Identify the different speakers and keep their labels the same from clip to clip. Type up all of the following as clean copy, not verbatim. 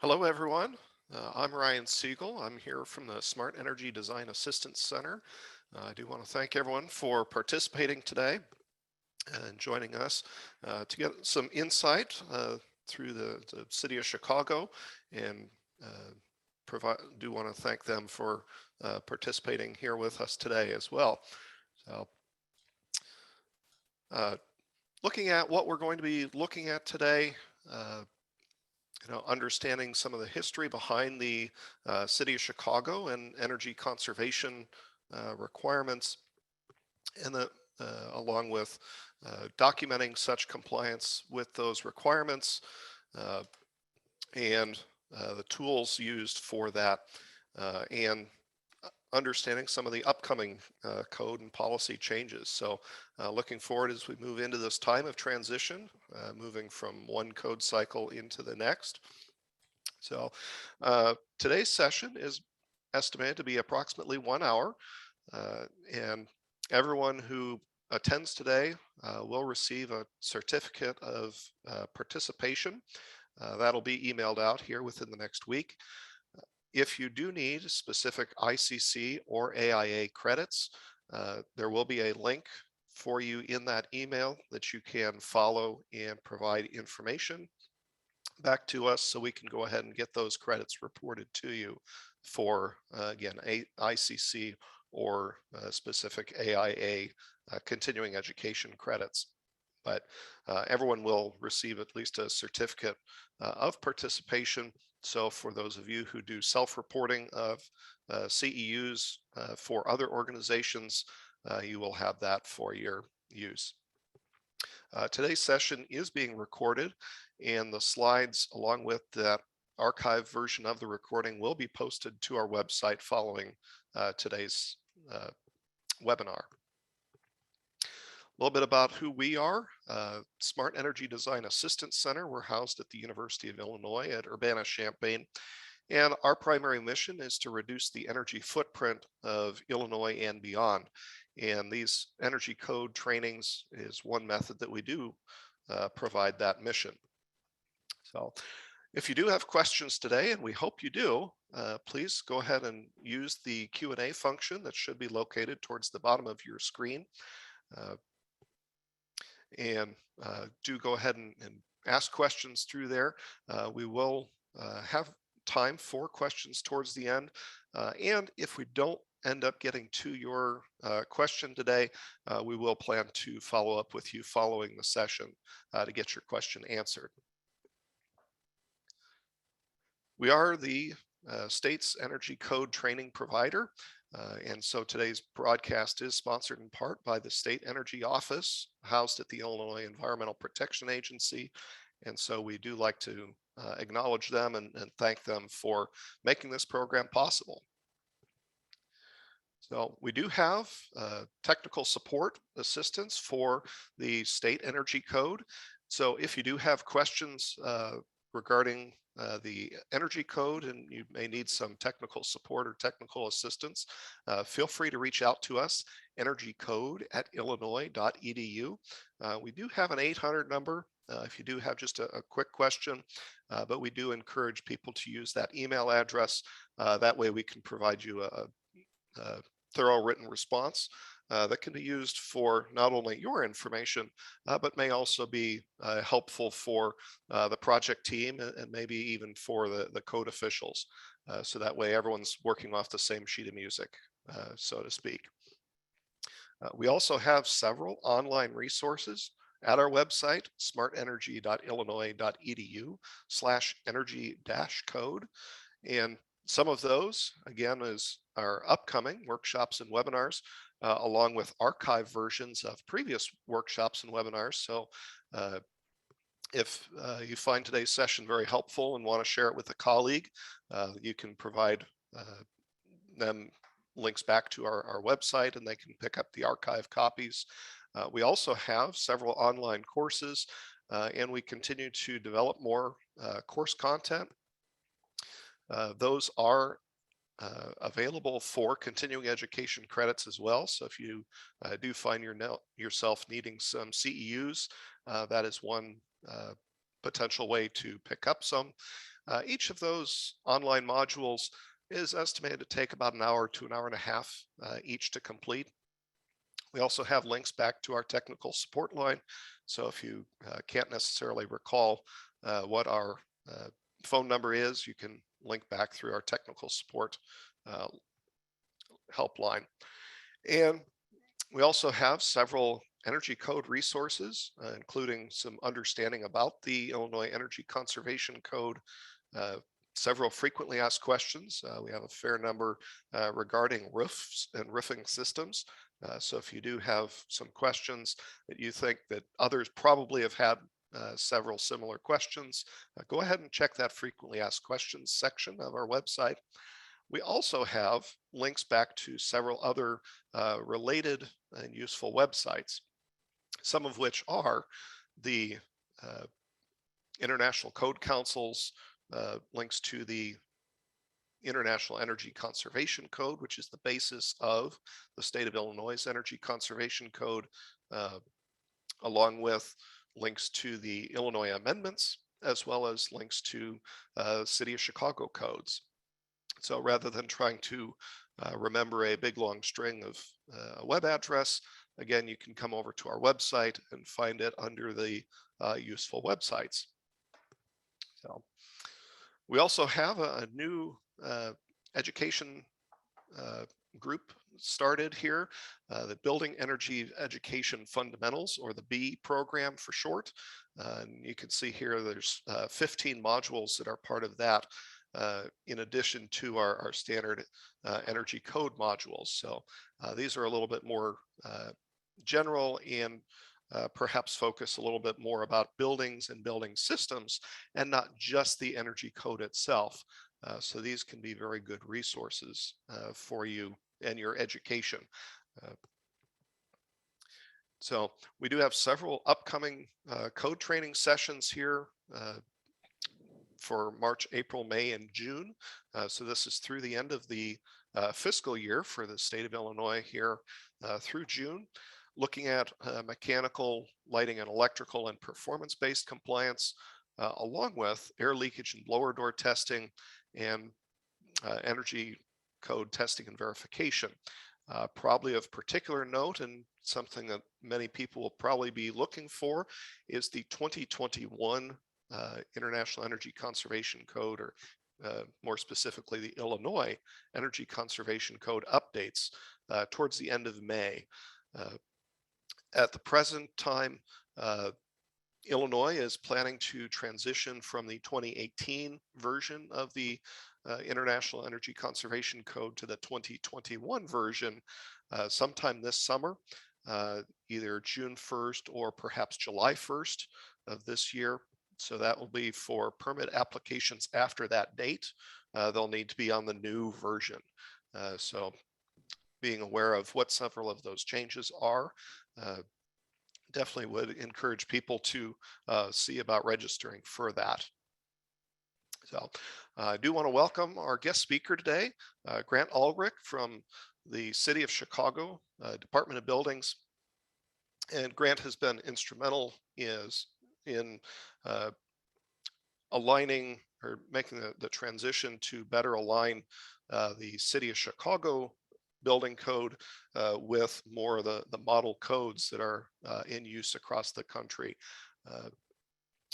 Speaker 1: Hello, everyone. I'm Ryan Siegel. I'm here from the Smart Energy Design Assistance Center. I do want to thank everyone for participating today and joining us to get some insight through the city of Chicago and do want to thank them for participating here with us today as well. So, uh, looking at what we're going to be looking at today, uh, understanding some of the history behind the city of Chicago and energy conservation requirements, and along with documenting such compliance with those requirements uh, and the tools used for that, and understanding some of the upcoming code and policy changes. So looking forward as we move into this time of transition, moving from one code cycle into the next. So today's session is estimated to be approximately 1 hour, and everyone who attends today will receive a certificate of participation. That'll be emailed out here within the next week. If you do need specific ICC or AIA credits, there will be a link for you in that email that you can follow and provide information back to us so we can go ahead and get those credits reported to you for, again, ICC or specific AIA continuing education credits. But everyone will receive at least a certificate of participation. So for those of you who do self-reporting of CEUs for other organizations, you will have that for your use. Today's session is being recorded, and the slides along with that archived version of the recording will be posted to our website following today's webinar. A little bit about who we are. Smart Energy Design Assistance Center. We're housed at the University of Illinois at Urbana-Champaign. And our primary mission is to reduce the energy footprint of Illinois and beyond. And these energy code trainings is one method that we do provide that mission. So if you do have questions today, and we hope you do, please go ahead and use the Q&A function that should be located towards the bottom of your screen. And do go ahead and ask questions through there. We will have time for questions towards the end. And if we don't end up getting to your question today, we will plan to follow up with you following the session to get your question answered. We are the state's energy code training provider. And so today's broadcast is sponsored in part by the State Energy Office, housed at the Illinois Environmental Protection Agency. And so we do like to acknowledge them and thank them for making this program possible. So we do have technical support assistance for the state energy code. So if you do have questions regarding the energy code and you may need some technical support or technical assistance, feel free to reach out to us, energycode@illinois.edu. We do have an 800 number if you do have just a quick question, but we do encourage people to use that email address. That way we can provide you a thorough written response that can be used for not only your information, but may also be helpful for the project team and maybe even for the code officials. So that way everyone's working off the same sheet of music, so to speak. We also have several online resources at our website, smartenergy.illinois.edu/energy-code. And some of those, again, is our upcoming workshops and webinars, along with archive versions of previous workshops and webinars. So if you find today's session very helpful and want to share it with a colleague, you can provide them links back to our website and they can pick up the archive copies. We also have several online courses and we continue to develop more course content. Those are available for continuing education credits as well. So if you do find yourself needing some CEUs, that is one potential way to pick up some. Each of those online modules is estimated to take about an hour to an hour and a half each to complete. We also have links back to our technical support line. So if you can't necessarily recall what our phone number is, you can link back through our technical support helpline. And we also have several energy code resources, including some understanding about the Illinois Energy Conservation Code, several frequently asked questions. We have a fair number regarding roofs and roofing systems. So if you do have some questions that you think that others probably have had several similar questions, go ahead and check that frequently asked questions section of our website. We also have links back to several other related and useful websites, some of which are the International Code Council's links to the International Energy Conservation Code, which is the basis of the state of Illinois' Energy Conservation Code, along with links to the Illinois amendments, as well as links to City of Chicago codes. So rather than trying to remember a big long string of a web address, again, you can come over to our website and find it under the useful websites. So we also have a new education group started here, the Building Energy Education Fundamentals, or the B program for short. And you can see here there's 15 modules that are part of that, in addition to our standard energy code modules. So these are a little bit more general and perhaps focus a little bit more about buildings and building systems and not just the energy code itself. So these can be very good resources for you and your education. So we do have several upcoming code training sessions here for March, April, May, and June. So this is through the end of the fiscal year for the state of Illinois here through June, looking at mechanical, lighting, and electrical and performance-based compliance, along with air leakage and blower door testing and energy code testing and verification. Probably of particular note, and something that many people will probably be looking for, is the 2021 International Energy Conservation Code, or more specifically the Illinois Energy Conservation Code updates towards the end of May. At the present time, Illinois is planning to transition from the 2018 version of the International Energy Conservation Code to the 2021 version sometime this summer, either June 1st or perhaps July 1st of this year. So that will be for permit applications after that date. They'll need to be on the new version. So being aware of what several of those changes are, definitely would encourage people to see about registering for that. So I do want to welcome our guest speaker today, Grant Ulrich from the City of Chicago Department of Buildings. And Grant has been instrumental in aligning or making the transition to better align the City of Chicago building code with more of the model codes that are in use across the country.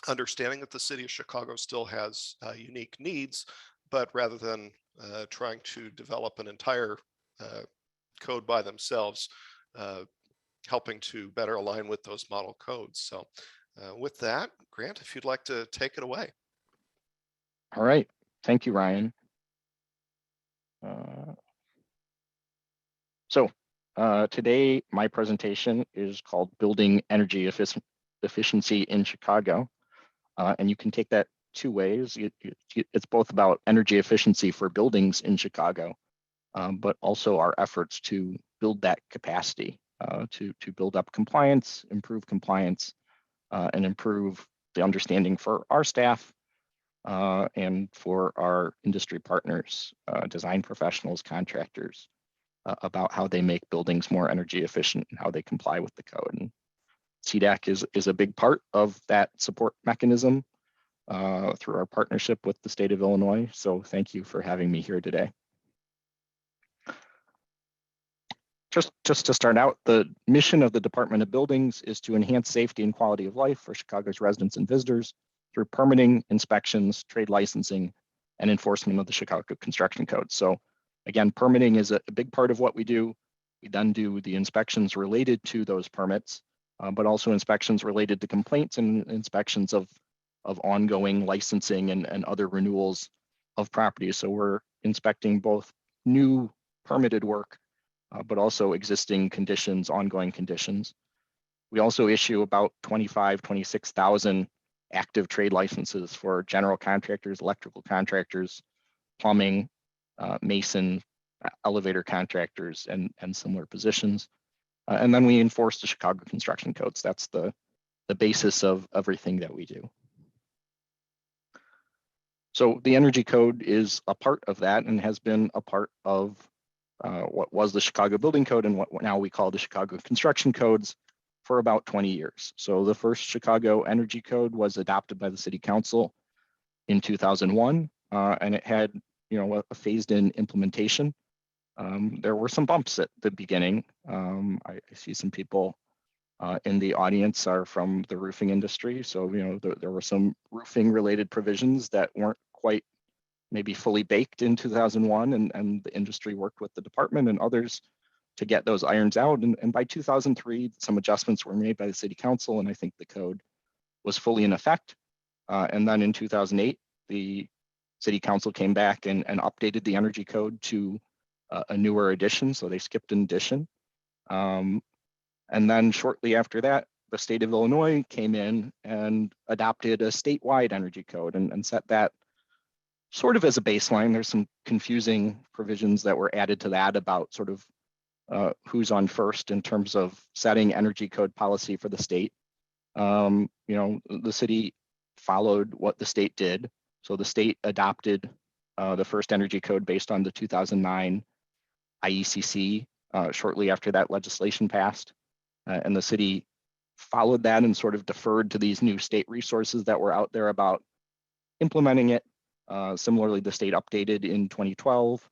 Speaker 1: Understanding that the City of Chicago still has unique needs, but rather than trying to develop an entire code by themselves, helping to better align with those model codes. So with that, Grant, if you'd like to take it away.
Speaker 2: All right. Thank you, Ryan. So today, my presentation is called Building Energy Efficiency in Chicago. And you can take that two ways. It's both about energy efficiency for buildings in Chicago, but also our efforts to build that capacity, to build up compliance, improve compliance, and improve the understanding for our staff and for our industry partners, design professionals, contractors, about how they make buildings more energy efficient and how they comply with the code. And SEDAC is a big part of that support mechanism. through our partnership with the state of Illinois. So thank you for having me here today. Just to start out, the mission of the Department of Buildings is to enhance safety and quality of life for Chicago's residents and visitors through permitting, inspections, trade licensing, and enforcement of the Chicago Construction Code. So again, permitting is a big part of what we do. We then do the inspections related to those permits, but also inspections related to complaints and inspections of ongoing licensing and other renewals of properties. So we're inspecting both new permitted work, but also existing conditions, ongoing conditions. We also issue about 26,000 active trade licenses for general contractors, electrical contractors, plumbing, mason, elevator contractors, and similar positions. And then we enforce the Chicago Construction Codes. That's the basis of everything that we do. So the Energy Code is a part of that and has been a part of what was the Chicago Building Code and what now we call the Chicago Construction Codes for about 20 years. So the first Chicago Energy Code was adopted by the City Council in 2001, and it had a phased-in implementation. There were some bumps at the beginning. I see some people in the audience are from the roofing industry, so there were some roofing-related provisions that weren't quite maybe fully baked in 2001, and the industry worked with the department and others to get those irons out. And by 2003, some adjustments were made by the City Council, and I think the code was fully in effect. And then in 2008, the City Council came back and updated the Energy Code to a newer edition, so they skipped an edition. And then shortly after that, the state of Illinois came in and adopted a statewide energy code and set that sort of as a baseline. There's some confusing provisions that were added to that about sort of who's on first in terms of setting energy code policy for the state. The city followed what the state did. So the state adopted the first energy code based on the 2009 IECC shortly after that legislation passed. And the city followed that and sort of deferred to these new state resources that were out there about implementing it. Similarly, the state updated in 2012.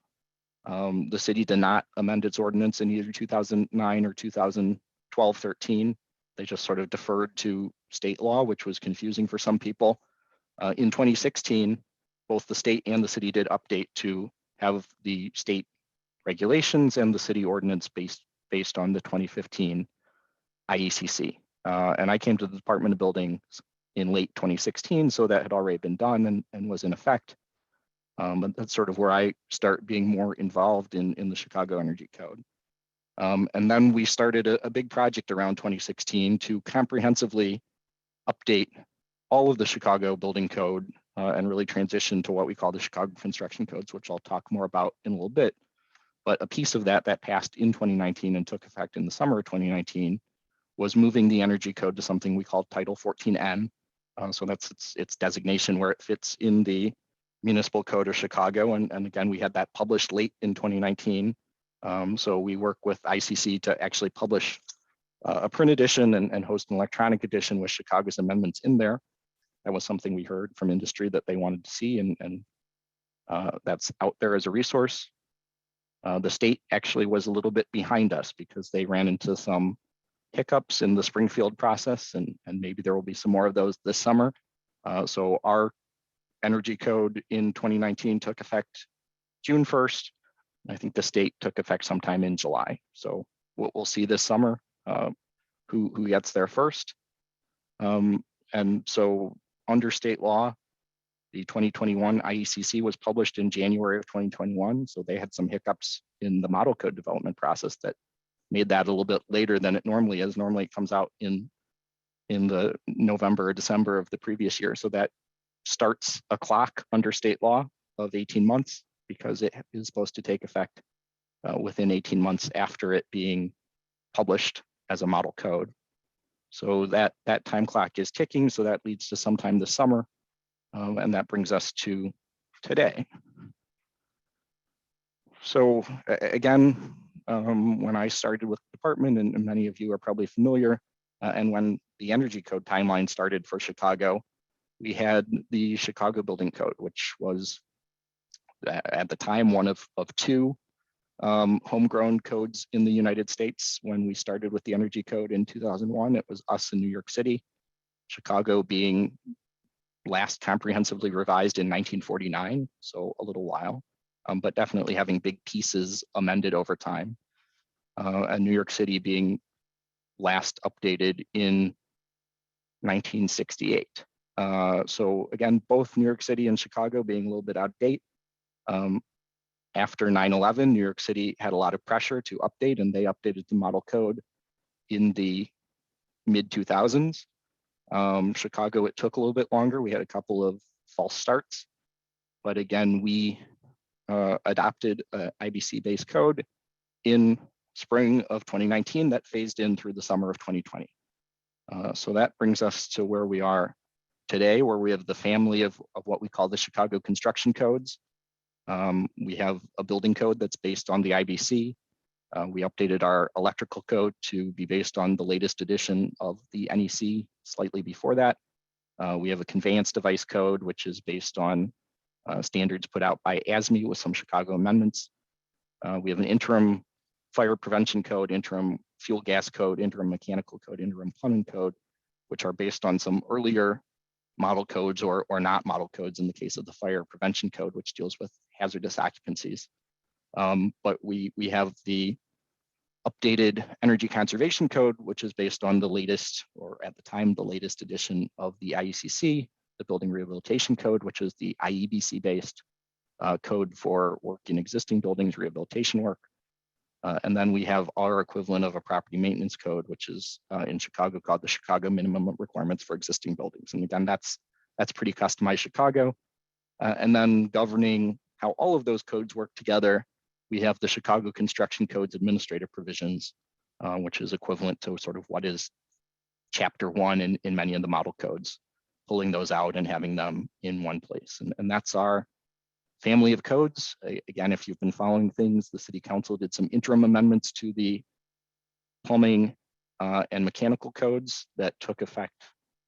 Speaker 2: The city did not amend its ordinance in either 2009 or 2012-13. They just sort of deferred to state law, which was confusing for some people. In 2016, both the state and the city did update to have the state regulations and the city ordinance based on the 2015 IECC. And I came to the Department of Buildings in late 2016, so that had already been done and was in effect. But that's sort of where I start being more involved in the Chicago Energy Code. And then we started a big project around 2016 to comprehensively update all of the Chicago Building Code and really transition to what we call the Chicago Construction Codes, which I'll talk more about in a little bit. But a piece of that passed in 2019 and took effect in the summer of 2019 was moving the Energy Code to something we call Title 14N. So that's its designation where it fits in the Municipal Code of Chicago. And again, we had that published late in 2019. So we work with ICC to actually publish a print edition and host an electronic edition with Chicago's amendments in there. That was something we heard from industry that they wanted to see, and that's out there as a resource. The state actually was a little bit behind us because they ran into some hiccups in the Springfield process, and maybe there will be some more of those this summer. So our Energy Code in 2019 took effect June 1st. I think the state took effect sometime in July. So we'll see this summer who gets there first. And so under state law, the 2021 IECC was published in January of 2021. So they had some hiccups in the model code development process that made that a little bit later than it normally is. Normally it comes out in the November or December of the previous year. So that starts a clock under state law of 18 months because it is supposed to take effect within 18 months after it being published as a model code. So that time clock is ticking. So that leads to sometime this summer. And that brings us to today. So again, when I started with the department, and many of you are probably familiar, and when the Energy Code timeline started for Chicago, we had the Chicago Building Code, which was at the time one of two homegrown codes in the United States. When we started with the Energy Code in 2001, it was us in New York City, Chicago being last comprehensively revised in 1949, so a little while, but definitely having big pieces amended over time. And New York City being last updated in 1968. So again, both New York City and Chicago being a little bit out of date. After 9/11, New York City had a lot of pressure to update, and they updated the model code in the mid 2000s. Chicago, it took a little bit longer. We had a couple of false starts, but again, we adopted an IBC-based code in spring of 2019 that phased in through the summer of 2020. So that brings us to where we are today, where we have the family of what we call the Chicago construction codes. We have a building code that's based on the IBC. We updated our electrical code to be based on the latest edition of the NEC slightly before that. We have a conveyance device code, which is based on standards put out by ASME with some Chicago amendments. We have an interim fire prevention code, interim fuel gas code, interim mechanical code, interim plumbing code, which are based on some earlier model codes or not model codes in the case of the fire prevention code, which deals with hazardous occupancies. But we have the updated energy conservation code, which is based on the latest, or at the time, the latest edition of the IECC, the building rehabilitation code, which is the IEBC based code for work in existing buildings, rehabilitation work. And then we have our equivalent of a property maintenance code, which is in Chicago called the Chicago Minimum Requirements for Existing Buildings. And again, that's pretty customized Chicago. And then governing how all of those codes work together, we have the Chicago Construction Codes Administrative Provisions, which is equivalent to sort of what is Chapter 1 in many of the model codes, pulling those out and having them in one place. And that's our family of codes. Again, if you've been following things, the City Council did some interim amendments to the plumbing and mechanical codes that took effect,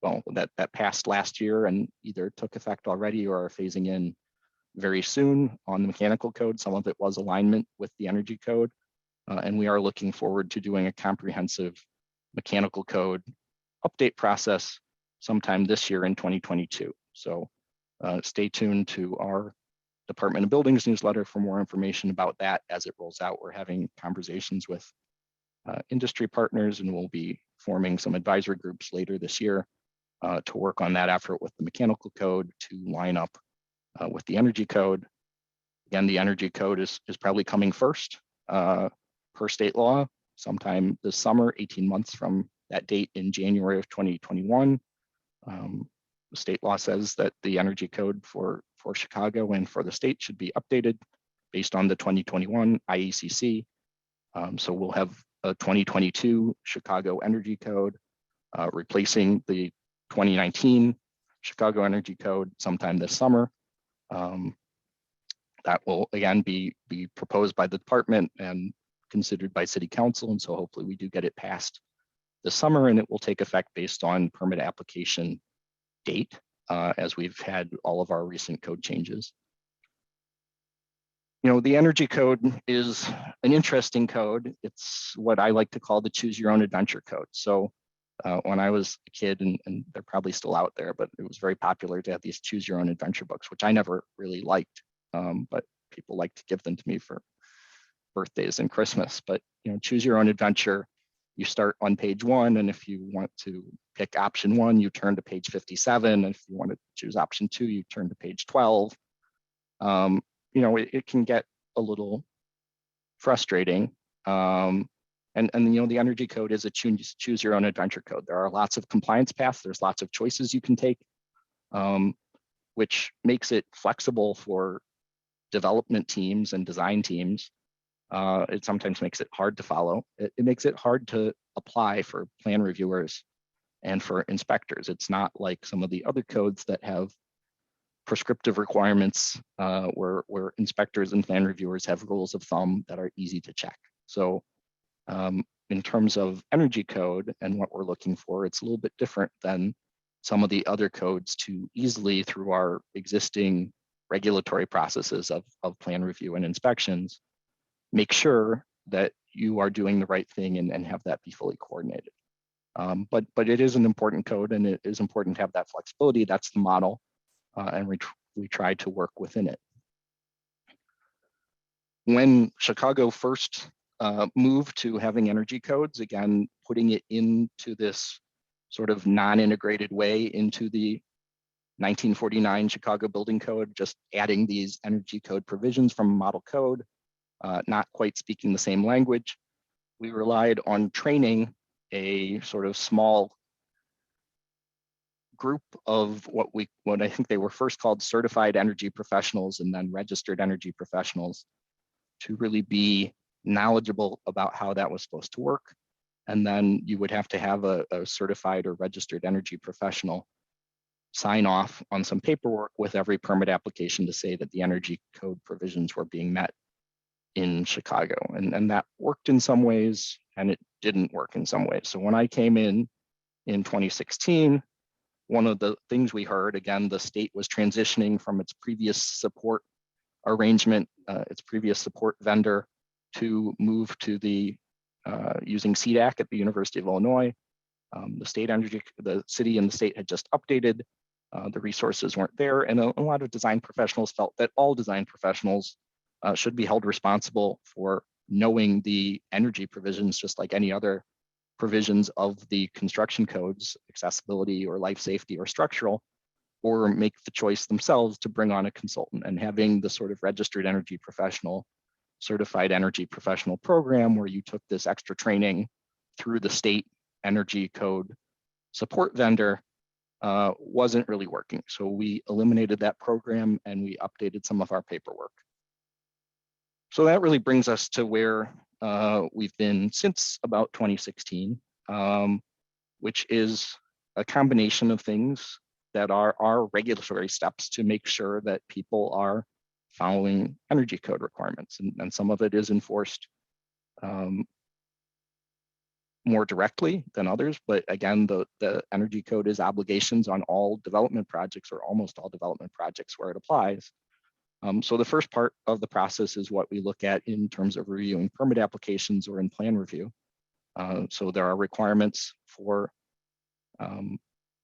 Speaker 2: well, that passed last year and either took effect already or are phasing in very soon on the mechanical code. Some of it was alignment with the energy code. And we are looking forward to doing a comprehensive mechanical code update process sometime this year in 2022. So stay tuned to our Department of Buildings newsletter for more information about that as it rolls out. We're having conversations with industry partners, and we'll be forming some advisory groups later this year to work on that effort with the mechanical code to line up with the energy code. Again, the energy code is probably coming first per state law sometime this summer, 18 months from that date in January of 2021. The state law says that the energy code for Chicago and for the state should be updated based on the 2021 IECC. So we'll have a 2022 Chicago Energy Code replacing the 2019 Chicago Energy Code sometime this summer. That will again be proposed by the department and considered by City Council. And so hopefully we do get it passed this summer, and it will take effect based on permit application date, as we've had all of our recent code changes. You know, the energy code is an interesting code. It's what I like to call the choose your own adventure code. So when I was a kid, and they're probably still out there, but it was very popular to have these choose your own adventure books, which I never really liked, but people like to give them to me for birthdays and Christmas. But you know, choose your own adventure. You start on page 1, and if you want to pick option 1, you turn to page 57. And if you want to choose option 2, you turn to page 12. You know, it can get a little frustrating. And you know, the energy code is a choose your own adventure code. There are lots of compliance paths. There's lots of choices you can take, which makes it flexible for development teams and design teams. It sometimes makes it hard to follow. It makes it hard to apply for plan reviewers and for inspectors. It's not like some of the other codes that have prescriptive requirements where inspectors and plan reviewers have rules of thumb that are easy to check. So in terms of energy code and what we're looking for, it's a little bit different than some of the other codes to easily, through our existing regulatory processes of plan review and inspections, make sure that you are doing the right thing and have that be fully coordinated. But it is an important code, and it is important to have that flexibility. That's the model, and we try to work within it. When Chicago first moved to having energy codes, again, putting it into this sort of non-integrated way into the 1949 Chicago Building Code, just adding these energy code provisions from a model code, not quite speaking the same language. We relied on training a sort of small group of what I think they were first called certified energy professionals and then registered energy professionals to really be knowledgeable about how that was supposed to work. And then you would have to have a certified or registered energy professional sign off on some paperwork with every permit application to say that the energy code provisions were being met in Chicago. And that worked in some ways, and it didn't work in some ways. So when I came in 2016, one of the things we heard, again, the state was transitioning from its previous support arrangement, its previous support vendor, to move to the using SEDAC at the University of Illinois. The city and the state had just updated. The resources weren't there, and a lot of design professionals felt that all design professionals should be held responsible for knowing the energy provisions, just like any other provisions of the construction codes, accessibility or life safety or structural, or make the choice themselves to bring on a consultant. And having the sort of registered energy professional, certified energy professional program where you took this extra training through the state energy code support vendor wasn't really working. So we eliminated that program and we updated some of our paperwork. So that really brings us to where we've been since about 2016, which is a combination of things that are our regulatory steps to make sure that people are following energy code requirements. And some of it is enforced more directly than others. But again, the energy code is obligations on all development projects or almost all development projects where it applies. So the first part of the process is what we look at in terms of reviewing permit applications or in plan review. So there are requirements for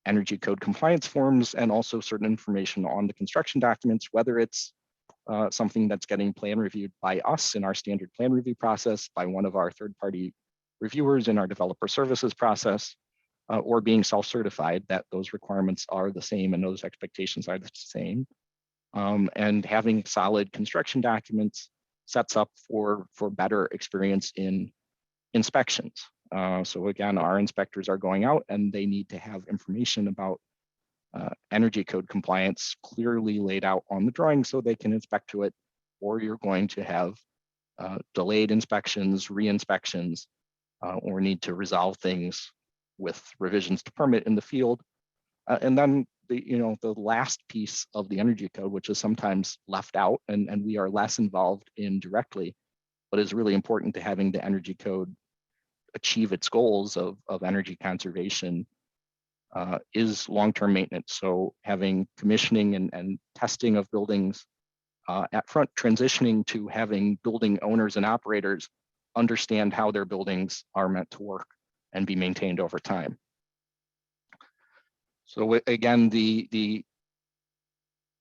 Speaker 2: energy code compliance forms and also certain information on the construction documents, whether it's something that's getting plan reviewed by us in our standard plan review process, by one of our third-party reviewers in our developer services process, or being self-certified that those requirements are the same and those expectations are the same. And having solid construction documents sets up for better experience in inspections. So again, our inspectors are going out and they need to have information about energy code compliance clearly laid out on the drawing so they can inspect to it, or you're going to have delayed inspections, re-inspections, or need to resolve things with revisions to permit in the field. And then the last piece of the energy code, which is sometimes left out and we are less involved in directly, but is really important to having the energy code achieve its goals of energy conservation, is long-term maintenance. So having commissioning and testing of buildings at front, transitioning to having building owners and operators understand how their buildings are meant to work and be maintained over time. So again, the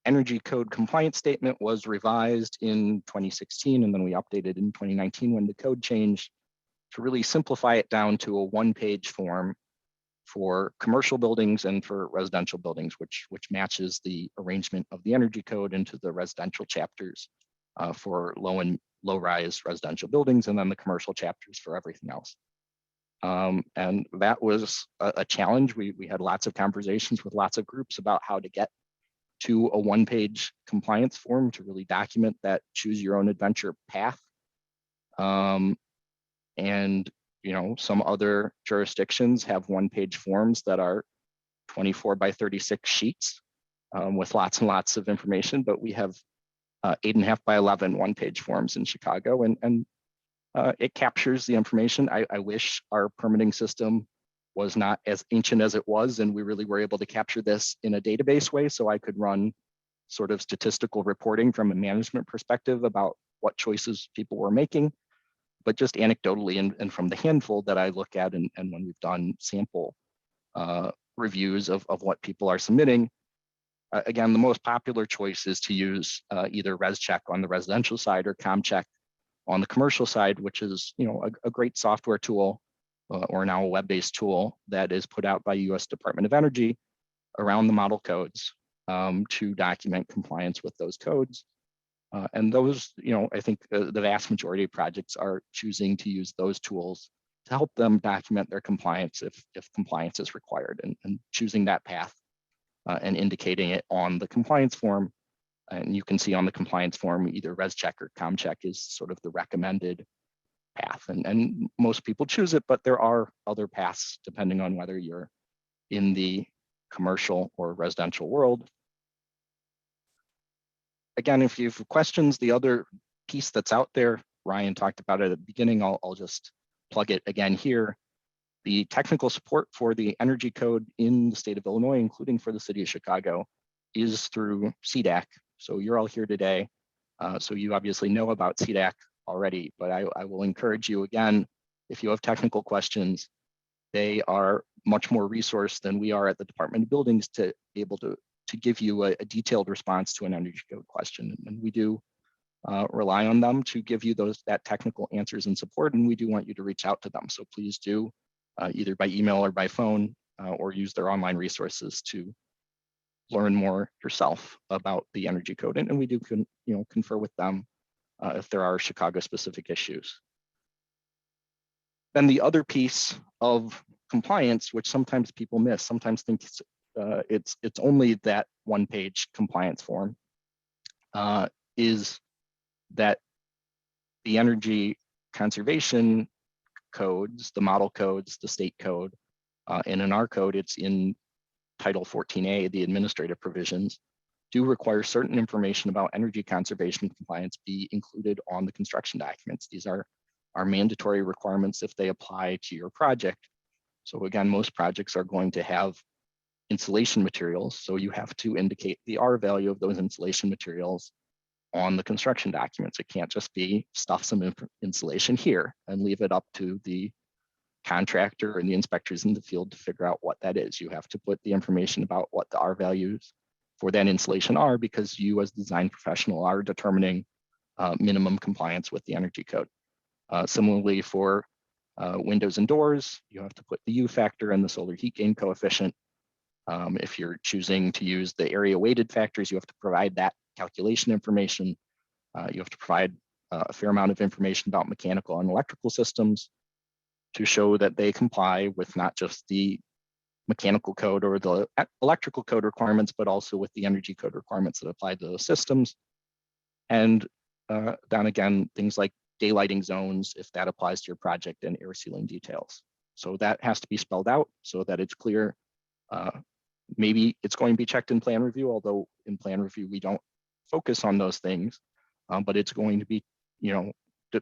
Speaker 2: energy code compliance statement was revised in 2016, and then we updated in 2019 when the code changed to really simplify it down to a one-page form for commercial buildings and for residential buildings, which matches the arrangement of the energy code into the residential chapters for low-rise residential buildings, and then the commercial chapters for everything else. And that was a challenge. We had lots of conversations with lots of groups about how to get to a one-page compliance form to really document that choose your own adventure path. And some other jurisdictions have one-page forms that are 24 by 36 sheets with lots and lots of information, but we have 8.5 by 11 one-page forms in Chicago, and it captures the information. I wish our permitting system was not as ancient as it was, and we really were able to capture this in a database way, so I could run sort of statistical reporting from a management perspective about what choices people were making. But just anecdotally and from the handful that I look at and when we've done sample reviews of what people are submitting, again, the most popular choice is to use either ResCheck on the residential side or ComCheck on the commercial side, which is a great software tool or now a web-based tool that is put out by U.S. Department of Energy around the model codes to document compliance with those codes. And those, I think the vast majority of projects are choosing to use those tools to help them document their compliance if compliance is required, and choosing that path and indicating it on the compliance form. And you can see on the compliance form, either ResCheck or ComCheck is sort of the recommended path. And most people choose it, but there are other paths depending on whether you're in the commercial or residential world. Again, if you have questions, the other piece that's out there, Ryan talked about it at the beginning, I'll just plug it again here. The technical support for the energy code in the state of Illinois, including for the city of Chicago, is through SEDAC. So you're all here today. So you obviously know about SEDAC already, but I will encourage you again, if you have technical questions, they are much more resourced than we are at the Department of Buildings to be able to give you a detailed response to an energy code question. And we do rely on them to give you that technical answers and support, and we do want you to reach out to them. So please do, either by email or by phone, or use their online resources to learn more yourself about the energy code. And we do confer with them if there are Chicago-specific issues. Then the other piece of compliance, which sometimes people miss, sometimes think it's only that one-page compliance form, is that the energy conservation codes, the model codes, the state code, and in our code, it's in Title 14A, the administrative provisions, do require certain information about energy conservation compliance be included on the construction documents. These are mandatory requirements if they apply to your project. So again, most projects are going to have insulation materials, so you have to indicate the R value of those insulation materials on the construction documents. It can't just be stuff some insulation here and leave it up to the contractor and the inspectors in the field to figure out what that is. You have to put the information about what the R values for that insulation are, because you as the design professional are determining minimum compliance with the energy code. Similarly for windows and doors, you have to put the U factor and the solar heat gain coefficient. If you're choosing to use the area weighted factors, you have to provide that calculation information. You have to provide a fair amount of information about mechanical and electrical systems to show that they comply with not just the mechanical code or the electrical code requirements, but also with the energy code requirements that apply to those systems. And then again, things like daylighting zones, if that applies to your project, and air sealing details. So that has to be spelled out so that it's clear. Maybe it's going to be checked in plan review, although in plan review, we don't focus on those things, but it's going to be, to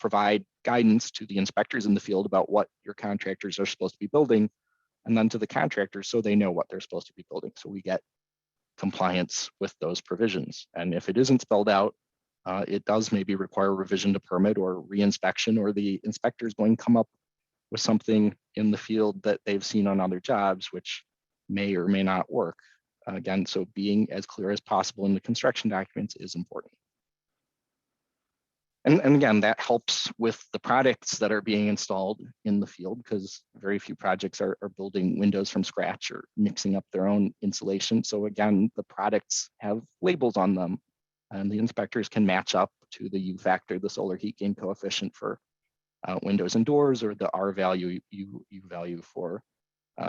Speaker 2: provide guidance to the inspectors in the field about what your contractors are supposed to be building, and then to the contractors so they know what they're supposed to be building. So we get compliance with those provisions. And if it isn't spelled out, it does maybe require revision to permit or reinspection, or the inspector is going to come up with something in the field that they've seen on other jobs, which may or may not work. Again, so being as clear as possible in the construction documents is important. And again, that helps with the products that are being installed in the field, because very few projects are building windows from scratch or mixing up their own insulation. So again, the products have labels on them, and the inspectors can match up to the U factor, the solar heat gain coefficient for windows and doors, or the R value, U value for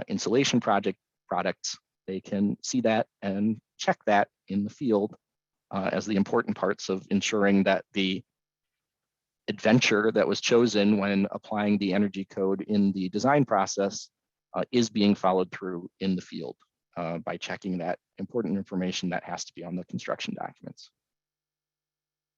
Speaker 2: insulation products. They can see that and check that in the field as the important parts of ensuring that the adventure that was chosen when applying the energy code in the design process is being followed through in the field by checking that important information that has to be on the construction documents.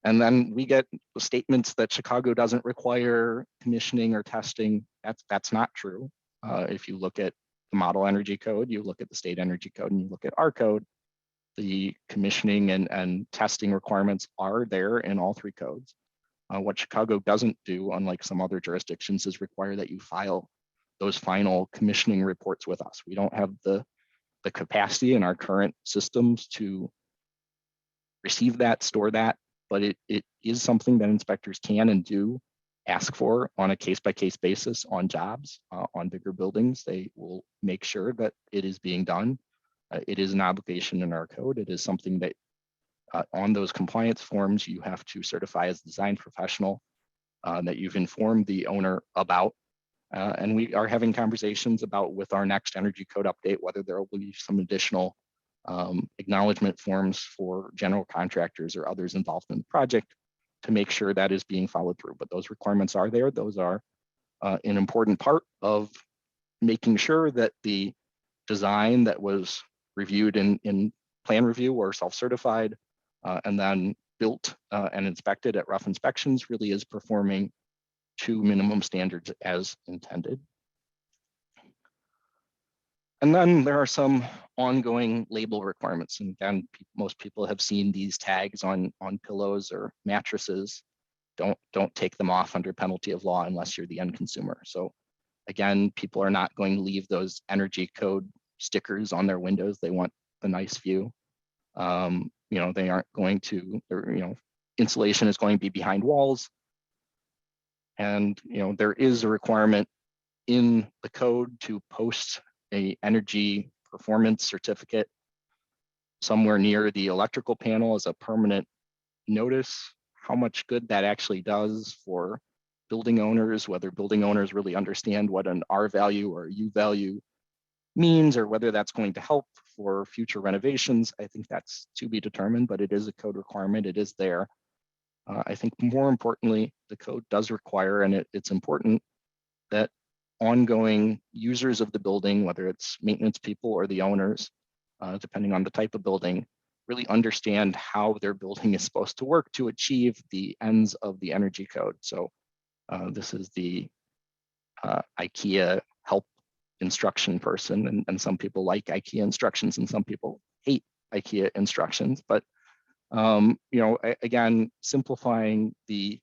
Speaker 2: And then we get statements that Chicago doesn't require commissioning or testing. That's not true. If you look at the model energy code, you look at the state energy code, and you look at our code, the commissioning and testing requirements are there in all three codes. What Chicago doesn't do, unlike some other jurisdictions, is require that you file those final commissioning reports with us. We don't have the capacity in our current systems to receive that, store that, but it is something that inspectors can and do ask for on a case-by-case basis on jobs, on bigger buildings. They will make sure that it is being done. It is an obligation in our code. It is something that on those compliance forms, you have to certify as a design professional that you've informed the owner about. And we are having conversations about with our next energy code update, whether there will be some additional acknowledgement forms for general contractors or others involved in the project to make sure that is being followed through. But those requirements are there. Those are an important part of making sure that the design that was reviewed in plan review or self-certified and then built and inspected at rough inspections really is performing to minimum standards as intended. And then there are some ongoing label requirements. And again, most people have seen these tags on pillows or mattresses. Don't take them off under penalty of law unless you're the end consumer. So again, people are not going to leave those energy code stickers on their windows. They want the nice view. They aren't going to, insulation is going to be behind walls. And there is a requirement in the code to post a energy performance certificate somewhere near the electrical panel as a permanent notice. How much good that actually does for building owners, whether building owners really understand what an R value or U value means, or whether that's going to help for future renovations, I think that's to be determined, but it is a code requirement. It is there. I think more importantly, the code does require, and it's important that ongoing users of the building, whether it's maintenance people or the owners, depending on the type of building, really understand how their building is supposed to work to achieve the ends of the energy code. So this is the IKEA help instruction person, and some people like IKEA instructions and some people hate IKEA instructions, but again, simplifying the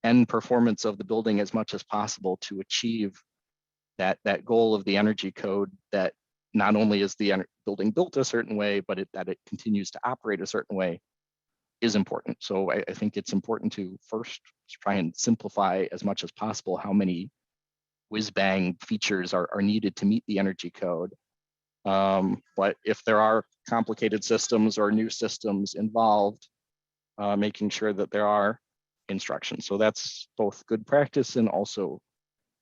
Speaker 2: end performance of the building as much as possible to achieve that goal of the energy code, that not only is the building built a certain way, but that it continues to operate a certain way, is important. So I think it's important to first try and simplify as much as possible how many whiz-bang features are needed to meet the energy code. But if there are complicated systems or new systems involved, making sure that there are instructions. So that's both good practice and also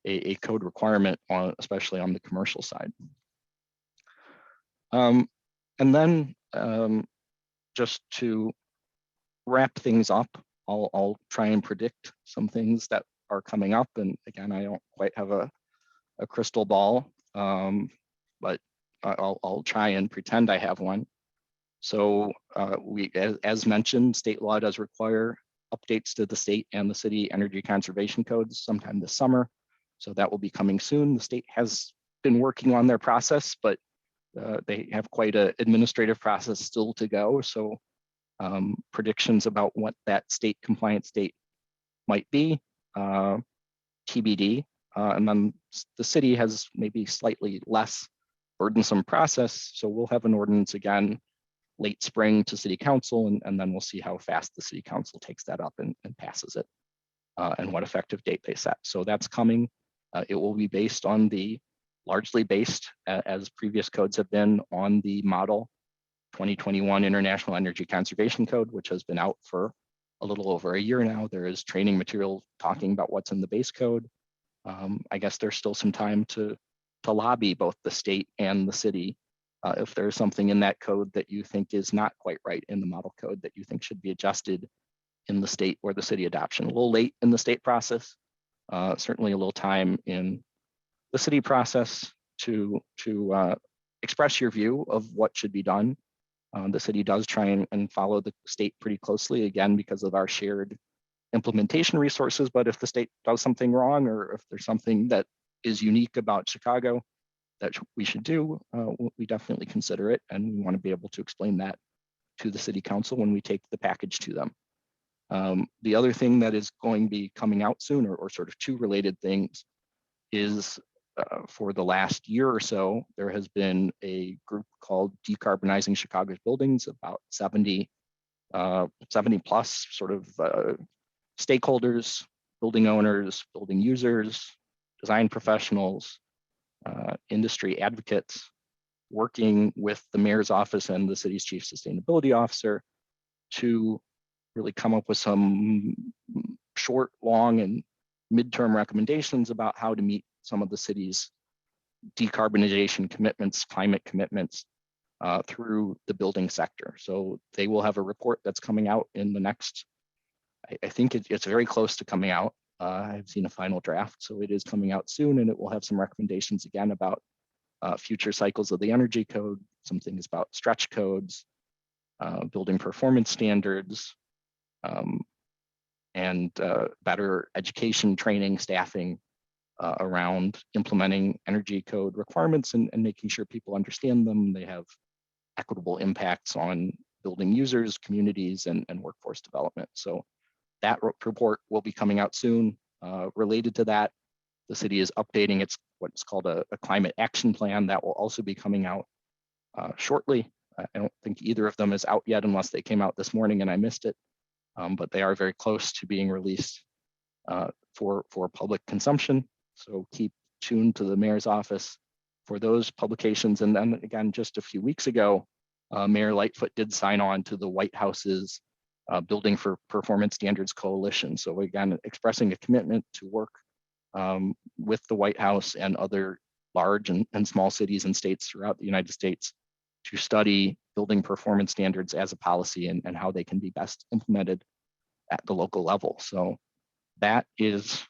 Speaker 2: a code requirement, especially on the commercial side. And then just to wrap things up, I'll try and predict some things that are coming up. And again, I don't quite have a crystal ball, but I'll try and pretend I have one. So as mentioned, state law does require updates to the state and the city energy conservation codes sometime this summer. So that will be coming soon. The state has been working on their process, but they have quite an administrative process still to go. So predictions about what that state compliant state might be, TBD. And then the city has maybe slightly less burdensome process. So we'll have an ordinance again late spring to city council, and then we'll see how fast the city council takes that up and passes it, and what effective date they set. So that's coming. It will be largely based, as previous codes have been, on the model 2021 International Energy Conservation Code, which has been out for a little over a year now. There is training material talking about what's in the base code. I guess there's still some time to lobby both the state and the city if there's something in that code that you think is not quite right in the model code that you think should be adjusted in the state or the city adoption. A little late in the state process, certainly a little time in the city process to express your view of what should be done. The city does try and follow the state pretty closely, again, because of our shared implementation resources. But if the state does something wrong, or if there's something that is unique about Chicago that we should do, we definitely consider it, and we want to be able to explain that to the city council when we take the package to them. The other thing that is going to be coming out soon, or sort of two related things, is for the last year or so, there has been a group called Decarbonizing Chicago's Buildings, about 70 plus sort of stakeholders, building owners, building users, design professionals, industry advocates, working with the mayor's office and the city's chief sustainability officer to really come up with some short, long, and midterm recommendations about how to meet some of the city's decarbonization commitments, climate commitments through the building sector. So they will have a report that's coming out in the next, I think it's very close to coming out. I've seen a final draft, so it is coming out soon, and it will have some recommendations again about future cycles of the energy code, some things about stretch codes, building performance standards, and better education, training, staffing around implementing energy code requirements and making sure people understand them. They have equitable impacts on building users, communities, and workforce development. So that report will be coming out soon. Related to that, the city is updating its what's called a climate action plan that will also be coming out shortly. I don't think either of them is out yet unless they came out this morning and I missed it, but they are very close to being released for public consumption. So keep tuned to the mayor's office for those publications. And then again, just a few weeks ago, Mayor Lightfoot did sign on to the White House's Building for Performance Standards Coalition. So again, expressing a commitment to work with the White House and other large and small cities and states throughout the United States to study building performance standards as a policy and how they can be best implemented at the local level. So that is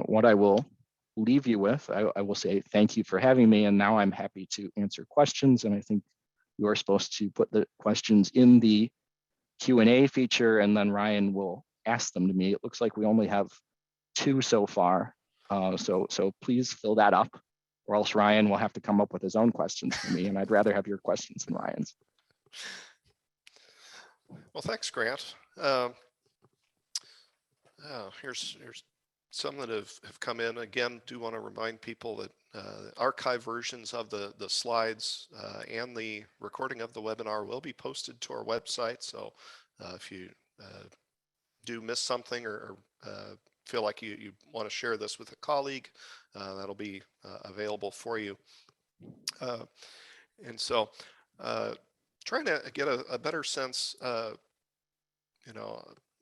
Speaker 2: what I will leave you with. I will say thank you for having me, and now I'm happy to answer questions. And I think you are supposed to put the questions in the Q&A feature, and then Ryan will ask them to me. It looks like we only have 2 so far, so please fill that up, or else Ryan will have to come up with his own questions for me, and I'd rather have your questions than Ryan's.
Speaker 1: Well, thanks, Grant. Here's some that have come in. Again, do want to remind people that archive versions of the slides and the recording of the webinar will be posted to our website. So if you do miss something or feel like you want to share this with a colleague, that'll be available for you. And so trying to get a better sense,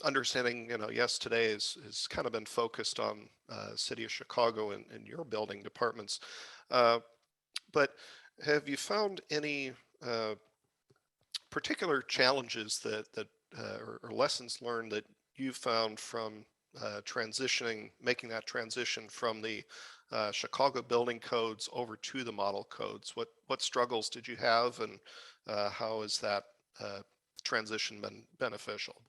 Speaker 1: understanding, yes, today has kind of been focused on City of Chicago and your building departments, but have you found any particular challenges that or lessons learned that you found from making that transition from the Chicago building codes over to the model codes? What struggles did you have, and how has that transition been beneficial?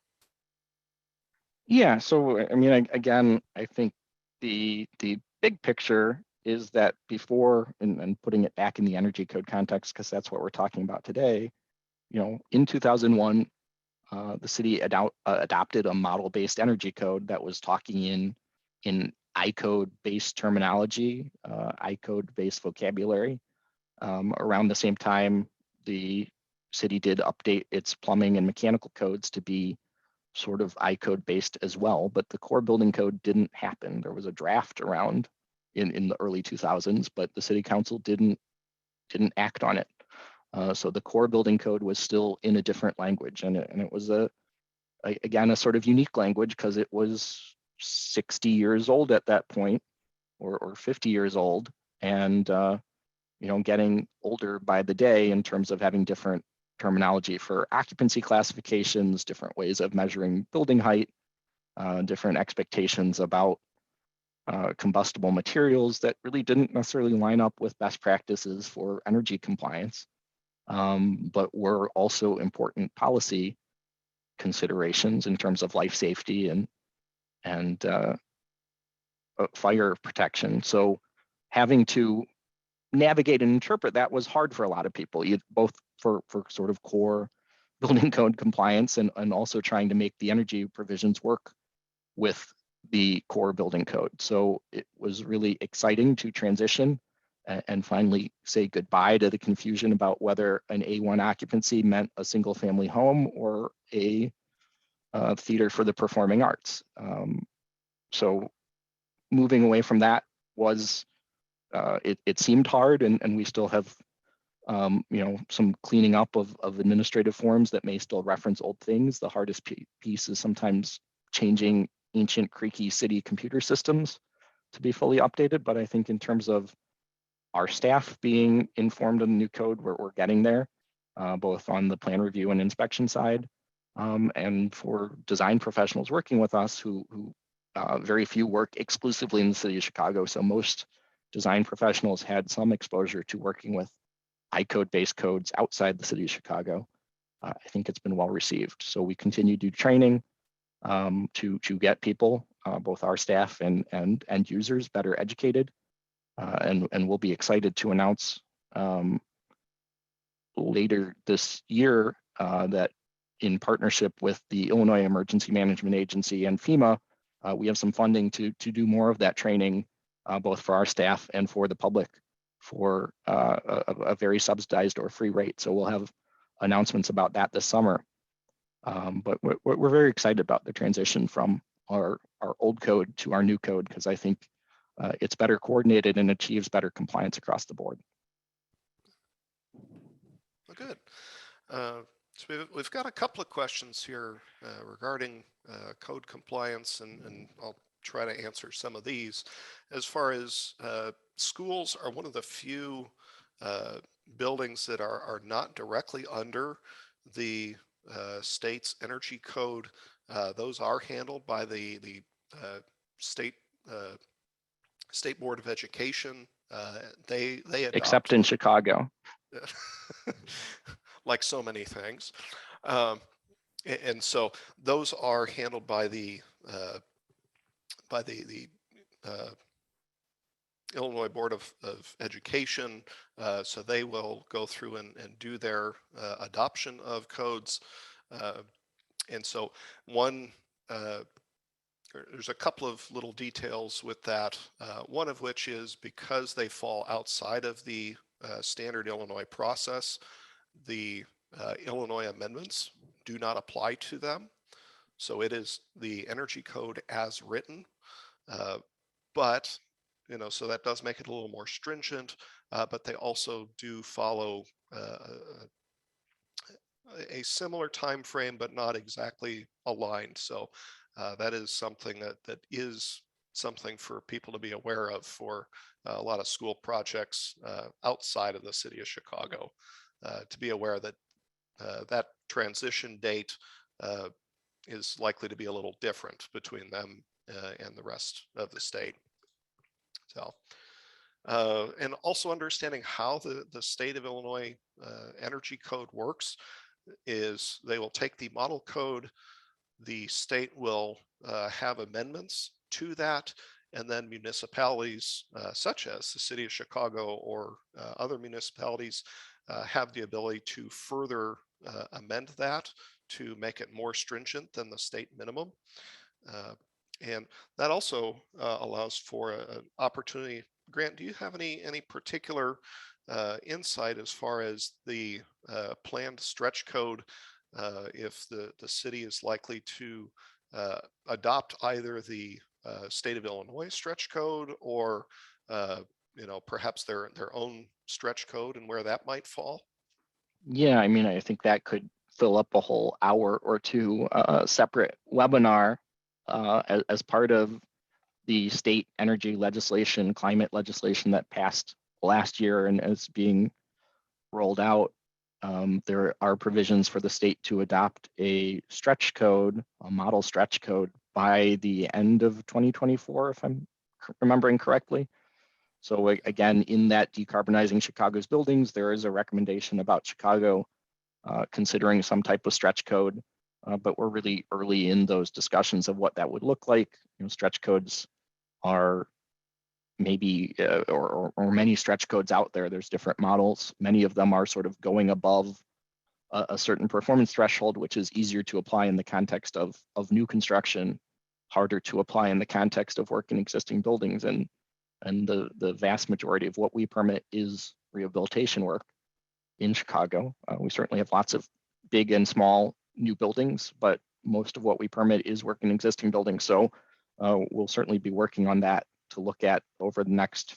Speaker 2: Yeah, so I mean, again, I think the big picture is that before, and putting it back in the energy code context, because that's what we're talking about today, in 2001, the city adopted a model-based energy code that was talking in I-code-based terminology, I-code-based vocabulary. Around the same time, the city did update its plumbing and mechanical codes to be sort of I-code based as well, but the core building code didn't happen. There was a draft around in the early 2000s, but the city council didn't act on it. So the core building code was still in a different language, and it was again a sort of unique language because it was 60 years old at that point, or 50 years old, and getting older by the day in terms of having different terminology for occupancy classifications, different ways of measuring building height, different expectations about combustible materials that really didn't necessarily line up with best practices for energy compliance, but were also important policy considerations in terms of life safety and fire protection. So having to navigate and interpret that was hard for a lot of people, both for sort of core building code compliance and also trying to make the energy provisions work with the core building code. So it was really exciting to transition and finally say goodbye to the confusion about whether an A1 occupancy meant a single family home or a theater for the performing arts. So moving away from that was, it seemed hard, and we still have some cleaning up of administrative forms that may still reference old things. The hardest piece is sometimes changing ancient creaky city computer systems to be fully updated. But I think in terms of our staff being informed of the new code, we're getting there, both on the plan review and inspection side. And for design professionals working with us who very few work exclusively in the city of Chicago. So most design professionals had some exposure to working with iCode-based codes outside the city of Chicago. I think it's been well received. So we continue to do training to get people, both our staff and end users, better educated. And we'll be excited to announce later this year that in partnership with the Illinois Emergency Management Agency and FEMA, we have some funding to do more of that training, both for our staff and for the public, for a very subsidized or free rate. So we'll have announcements about that this summer. But we're very excited about the transition from our old code to our new code, because I think it's better coordinated and achieves better compliance across the board.
Speaker 1: Well, good. So we've got a couple of questions here regarding code compliance, and I'll try to answer some of these. As far as schools are one of the few buildings that are not directly under the state's energy code. Those are handled by the state Board of Education. They adopt,
Speaker 2: except in Chicago.
Speaker 1: like so many things. And so those are handled by the Illinois Board of Education. So they will go through and do their adoption of codes. And so there's a couple of little details with that. One of which is because they fall outside of the standard Illinois process, the Illinois amendments do not apply to them. So it is the energy code as written, but so that does make it a little more stringent, but they also do follow a similar time frame, but not exactly aligned. So that is something that is something for people to be aware of for a lot of school projects outside of the city of Chicago, to be aware that that transition date is likely to be a little different between them and the rest of the state. So, and also understanding how the state of Illinois energy code works is they will take the model code, the state will have amendments to that, and then municipalities such as the city of Chicago or other municipalities have the ability to further amend that to make it more stringent than the state minimum. And that also allows for an opportunity. Grant, do you have any particular insight as far as the planned stretch code, if the city is likely to adopt either the state of Illinois stretch code or perhaps their own stretch code, and where that might fall?
Speaker 2: Yeah, I mean, I think that could fill up a whole hour or two separate webinar as part of the state energy legislation, climate legislation that passed last year and is being rolled out. There are provisions for the state to adopt a stretch code, a model stretch code, by the end of 2024, if I'm remembering correctly. So again, in that decarbonizing Chicago's buildings, there is a recommendation about Chicago considering some type of stretch code, but we're really early in those discussions of what that would look like. Stretch codes are maybe or many stretch codes out there. There's different models. Many of them are sort of going above a certain performance threshold, which is easier to apply in the context of new construction, harder to apply in the context of work in existing buildings. And the vast majority of what we permit is rehabilitation work in Chicago. We certainly have lots of big and small new buildings, but most of what we permit is work in existing buildings. So we'll certainly be working on that to look at over the next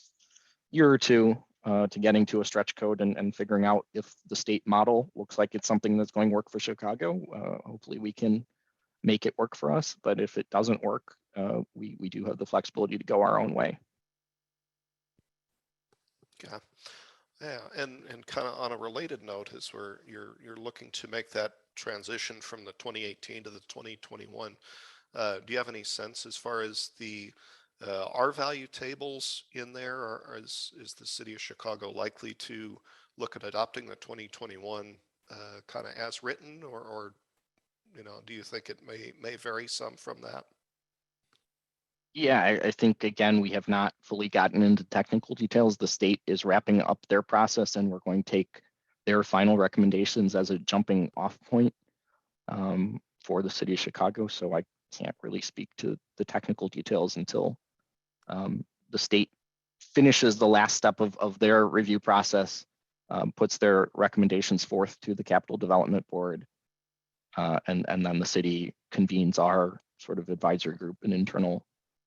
Speaker 2: year or two to getting to a stretch code and figuring out if the state model looks like it's something that's going to work for Chicago. Hopefully we can make it work for us, but if it doesn't work, we do have the flexibility to go our own way.
Speaker 1: Yeah. Yeah, and kind of on a related note is where you're looking to make that transition from the 2018 to the 2021. Do you have any sense as far as the R value tables in there, or is the city of Chicago likely to look at adopting the 2021 kind of as written, or do you think it may vary some from that?
Speaker 2: Yeah, I think, again, we have not fully gotten into technical details. The state is wrapping up their process, and we're going to take their final recommendations as a jumping off point for the city of Chicago. So I can't really speak to the technical details until the state finishes the last step of their review process, puts their recommendations forth to the Capital Development Board, and then the city convenes our sort of advisory group and internal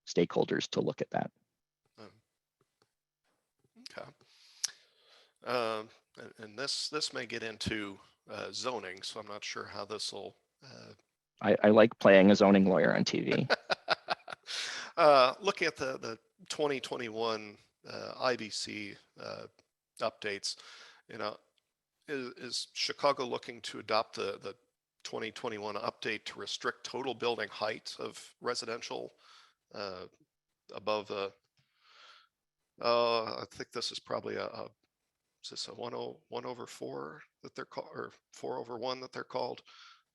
Speaker 2: stakeholders to look at that.
Speaker 1: Okay. And this may get into zoning, so I'm not sure how this will.
Speaker 2: I like playing a zoning lawyer on TV.
Speaker 1: Looking at the 2021 IBC updates, is Chicago looking to adopt the 2021 update to restrict total building height of residential above the, I think this is probably is this a 1/4 that they're called, or 4/1 that they're called,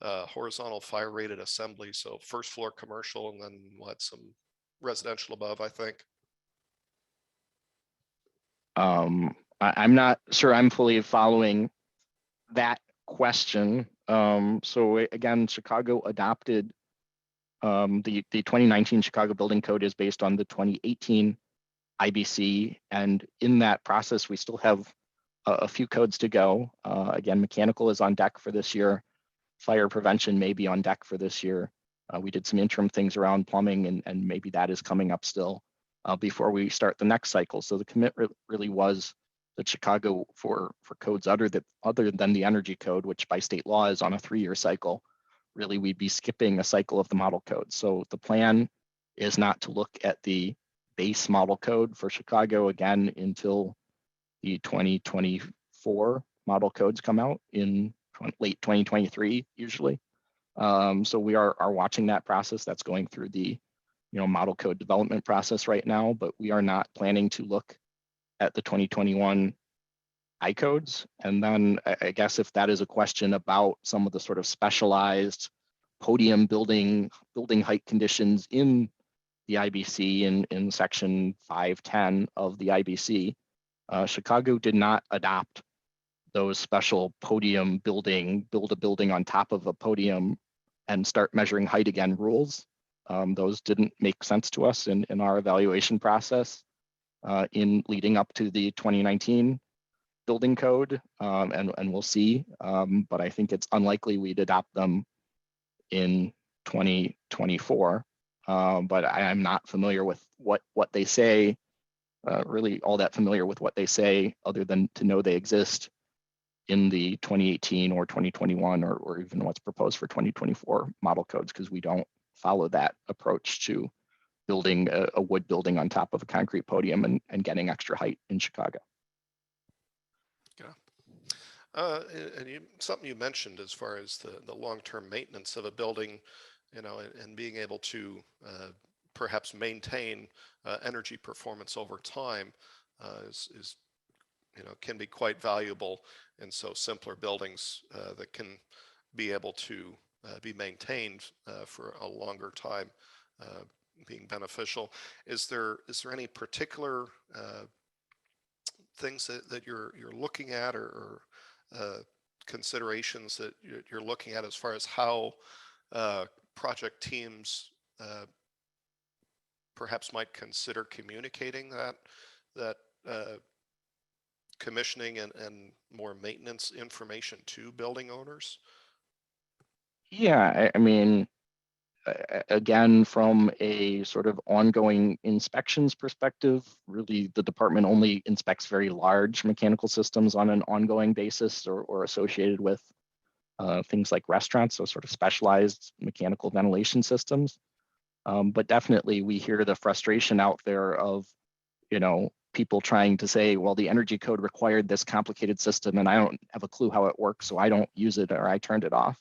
Speaker 1: horizontal fire rated assembly. So first floor commercial, and then some residential above, I think.
Speaker 2: I'm not sure I'm fully following that question. So again, Chicago adopted the 2019 Chicago Building Code is based on the 2018 IBC, and in that process, we still have a few codes to go. Again, mechanical is on deck for this year. Fire prevention may be on deck for this year. We did some interim things around plumbing, and maybe that is coming up still before we start the next cycle. So the commit really was that Chicago for codes other than the energy code, which by state law is on a 3-year cycle, really we'd be skipping a cycle of the model code. So the plan is not to look at the base model code for Chicago again until the 2024 model codes come out in late 2023 usually. So we are watching that process. That's going through the model code development process right now, but we are not planning to look at the 2021 I codes. And then I guess if that is a question about some of the sort of specialized podium building height conditions in the IBC in section 510 of the IBC, Chicago did not adopt those special podium build a building on top of a podium and start measuring height again rules. Those didn't make sense to us in our evaluation process in leading up to the 2019 building code, and we'll see. But I think it's unlikely we'd adopt them in 2024. But I'm not familiar with what they say, really all that familiar with what they say, other than to know they exist in the 2018 or 2021 or even what's proposed for 2024 model codes, because we don't follow that approach to building a wood building on top of a concrete podium and getting extra height in Chicago.
Speaker 1: Yeah. And something you mentioned as far as the long-term maintenance of a building, and being able to perhaps maintain energy performance over time is can be quite valuable. And so simpler buildings that can be able to be maintained for a longer time being beneficial. Is there any particular things that you're looking at, or considerations that you're looking at as far as how project teams perhaps might consider communicating that commissioning and more maintenance information to building owners?
Speaker 2: Yeah, I mean, again, from a sort of ongoing inspections perspective, really the department only inspects very large mechanical systems on an ongoing basis, or associated with things like restaurants, so sort of specialized mechanical ventilation systems. But definitely we hear the frustration out there of, people trying to say, well, the energy code required this complicated system and I don't have a clue how it works, so I don't use it, or I turned it off.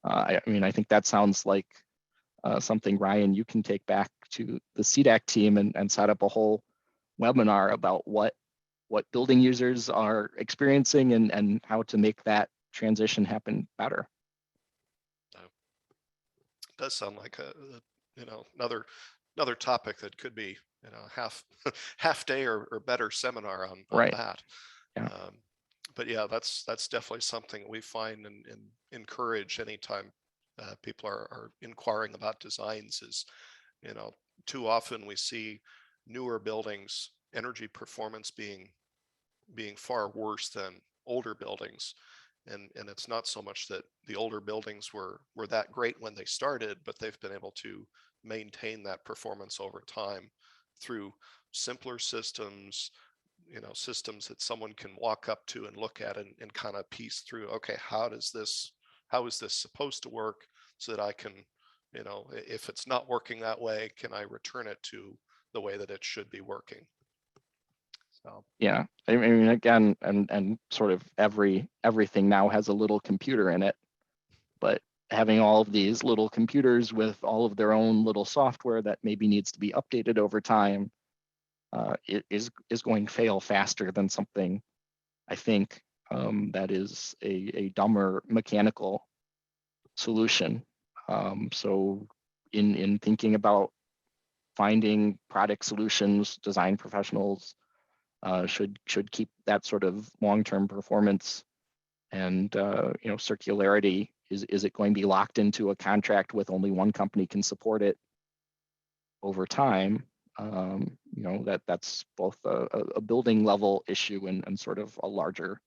Speaker 2: I mean, I think that sounds like something, Ryan, you can take back to the SEDAC team and set up a whole webinar about what building users are experiencing and how to make that transition happen better.
Speaker 1: Does sound like another topic that could be half day or better seminar on
Speaker 2: Right.
Speaker 1: that.
Speaker 2: Yeah.
Speaker 1: But yeah, that's definitely something we find and encourage anytime people are inquiring about designs. Is too often we see newer buildings energy performance being far worse than older buildings. And it's not so much that the older buildings were that great when they started, but they've been able to maintain that performance over time through simpler systems, systems that someone can walk up to and look at and kind of piece through, okay, how is this supposed to work, so that I can, if it's not working that way, can I return it to the way that it should be working? So
Speaker 2: yeah, I mean, again, and sort of everything now has a little computer in it, but having all of these little computers with all of their own little software that maybe needs to be updated over time, it is going to fail faster than something, I think, that is a dumber mechanical solution. So in thinking about finding product solutions, design professionals should keep that sort of long-term performance and circularity. Is it going to be locked into a contract with only one company can support it over time? That's both a building level issue and sort of a larger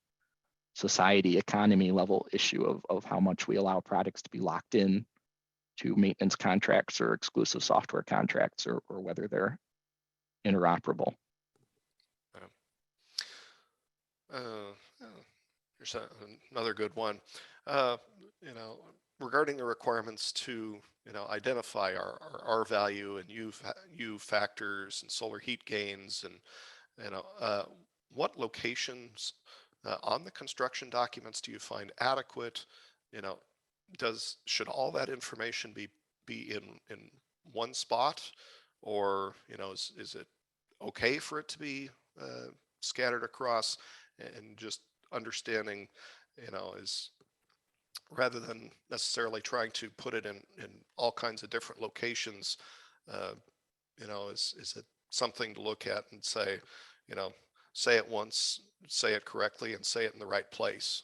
Speaker 2: society economy level issue of how much we allow products to be locked in to maintenance contracts or exclusive software contracts, or whether they're interoperable.
Speaker 1: Here's another good one. Regarding the requirements to identify our R value and U factors and solar heat gains, and what locations on the construction documents do you find adequate? Should all that information be in one spot, or is it okay for it to be scattered across? And just understanding, is, rather than necessarily trying to put it in all kinds of different locations, is it something to look at and say, say it once, say it correctly, and say it in the right place?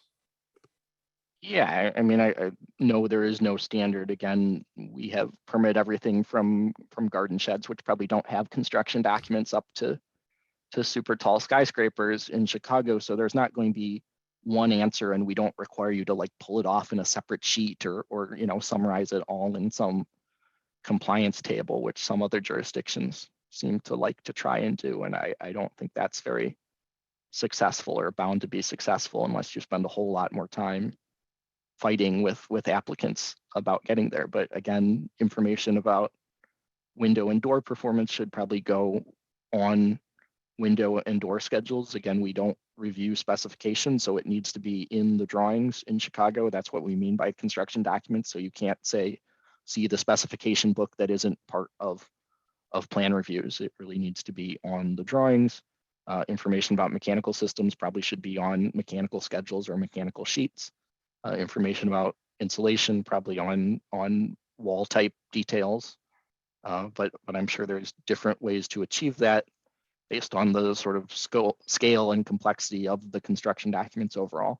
Speaker 2: Yeah, I mean, I know there is no standard. Again, we have permit everything from garden sheds, which probably don't have construction documents, up to super tall skyscrapers in Chicago. So there's not going to be one answer, and we don't require you to like pull it off in a separate sheet or summarize it all in some compliance table, which some other jurisdictions seem to like to try and do. And I don't think that's very successful or bound to be successful unless you spend a whole lot more time fighting with applicants about getting there. But again, information about window and door performance should probably go on window and door schedules. Again, we don't review specifications, so it needs to be in the drawings in Chicago. That's what we mean by construction documents. So you can't say, see the specification book that isn't part of plan reviews. It really needs to be on the drawings. Information about mechanical systems probably should be on mechanical schedules or mechanical sheets. Information about insulation probably on wall type details. but I'm sure there's different ways to achieve that based on the sort of scale and complexity of the construction documents overall.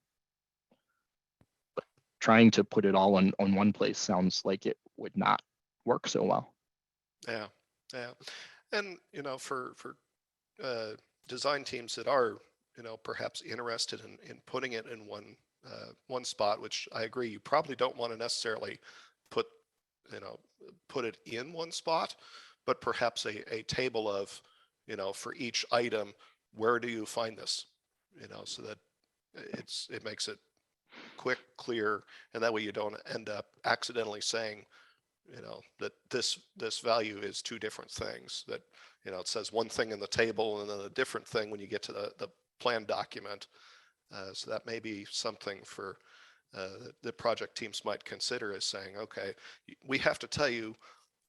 Speaker 2: But trying to put it all on one place sounds like it would not work so well.
Speaker 1: Yeah, yeah, and for design teams that are perhaps interested in putting it in one spot, which I agree, you probably don't want to necessarily put put it in one spot, but perhaps a table of for each item, where do you find this, so that it makes it quick, clear, and that way you don't end up accidentally saying that this value is two different things, that it says one thing in the table and then a different thing when you get to the plan document. So that may be something for the project teams might consider, as saying, okay, we have to tell you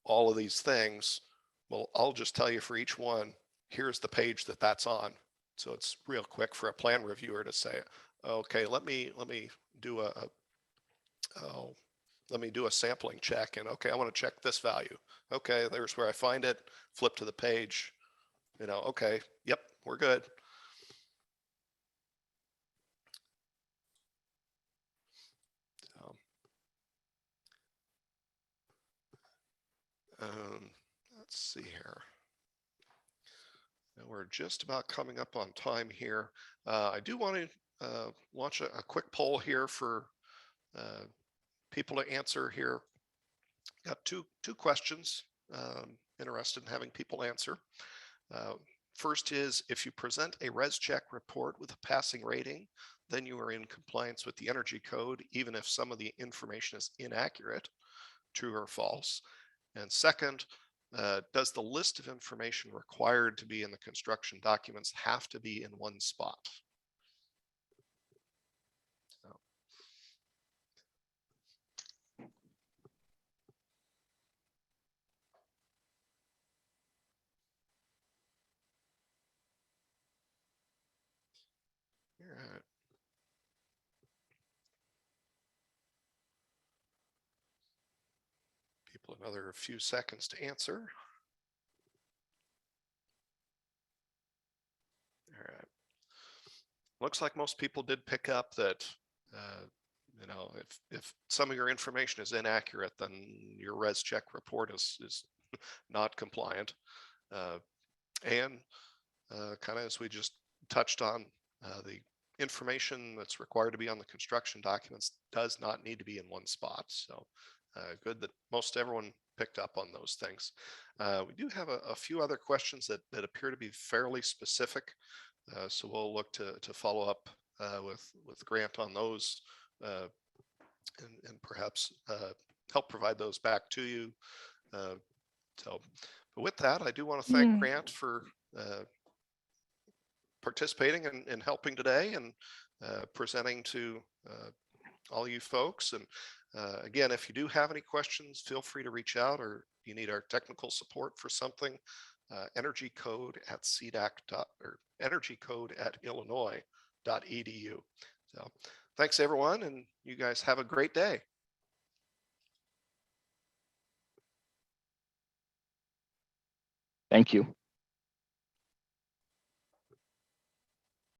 Speaker 1: all of these things. Well, I'll just tell you for each one, here's the page that's on. So it's real quick for a plan reviewer to say, okay, let me do let me do a sampling check, and okay, I want to check this value. Okay, there's where I find it, flip to the page, okay, yep, we're good. Let's see here. Now we're just about coming up on time here. I do want to launch a quick poll here for people to answer here. Got two questions. Interested in having people answer. First is, if you present a res check report with a passing rating, then you are in compliance with the energy code, even if some of the information is inaccurate, true or false. And second, does the list of information required to be in the construction documents have to be in one spot? So. All right. People another few seconds to answer. All right. Looks like most people did pick up that, if some of your information is inaccurate, then your res check report is not compliant. And kind of as we just touched on, the information that's required to be on the construction documents does not need to be in one spot. So good that most everyone picked up on those things. We do have a few other questions that appear to be fairly specific. So we'll look to follow up with Grant on those and perhaps help provide those back to you. But with that, I do want to thank Grant for participating and helping today and presenting to all you folks. And again, if you do have any questions, feel free to reach out, or you need our technical support for something, energycode@SEDAC or energycode@illinois.edu. So thanks everyone, and you guys have a great day.
Speaker 2: Thank you.